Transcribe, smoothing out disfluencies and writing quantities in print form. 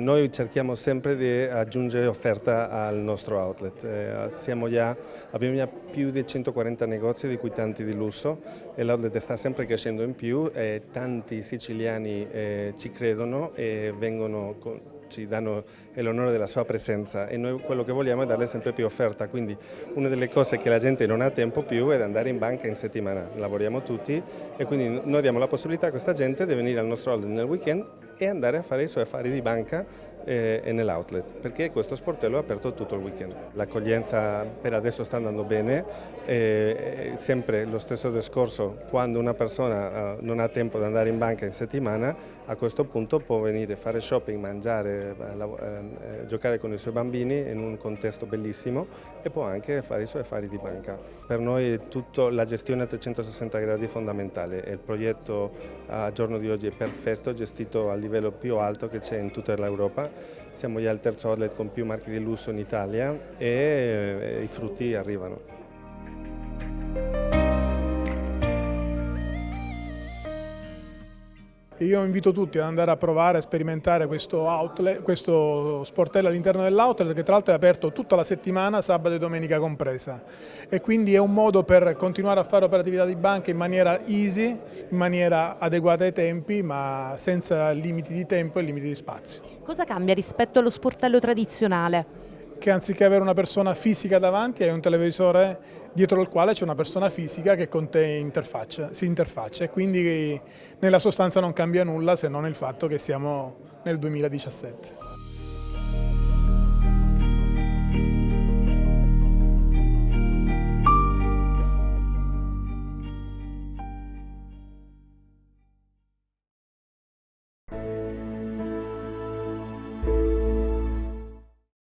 Noi cerchiamo sempre di aggiungere offerta al nostro outlet. Abbiamo già più di 140 negozi, di cui tanti di lusso, e l'outlet sta sempre crescendo in più e tanti siciliani ci credono e ci danno l'onore della sua presenza, e noi quello che vogliamo è darle sempre più offerta. Quindi una delle cose che la gente non ha tempo più è di andare in banca in settimana. Lavoriamo tutti e quindi noi diamo la possibilità a questa gente di venire al nostro outlet nel weekend e andare a fare i suoi affari di banca e nell'outlet, perché questo sportello è aperto tutto il weekend. L'accoglienza per adesso sta andando bene, sempre lo stesso discorso: quando una persona non ha tempo di andare in banca in settimana, a questo punto può venire a fare shopping, mangiare, giocare con i suoi bambini in un contesto bellissimo, e può anche fare i suoi affari di banca. Per noi la gestione a 360 gradi è fondamentale, e il progetto al giorno di oggi è perfetto, gestito al livello più alto che c'è in tutta l'Europa. Siamo già al terzo outlet con più marchi di lusso in Italia e i frutti arrivano. Io invito tutti ad andare a provare, a sperimentare questo sportello all'interno dell'outlet, che tra l'altro è aperto tutta la settimana, sabato e domenica compresa, e quindi è un modo per continuare a fare operatività di banca in maniera easy, in maniera adeguata ai tempi, ma senza limiti di tempo e limiti di spazio. Cosa cambia rispetto allo sportello tradizionale? Che anziché avere una persona fisica davanti, hai un televisore dietro il quale c'è una persona fisica che con te si interfaccia, e quindi nella sostanza non cambia nulla, se non il fatto che siamo nel 2017.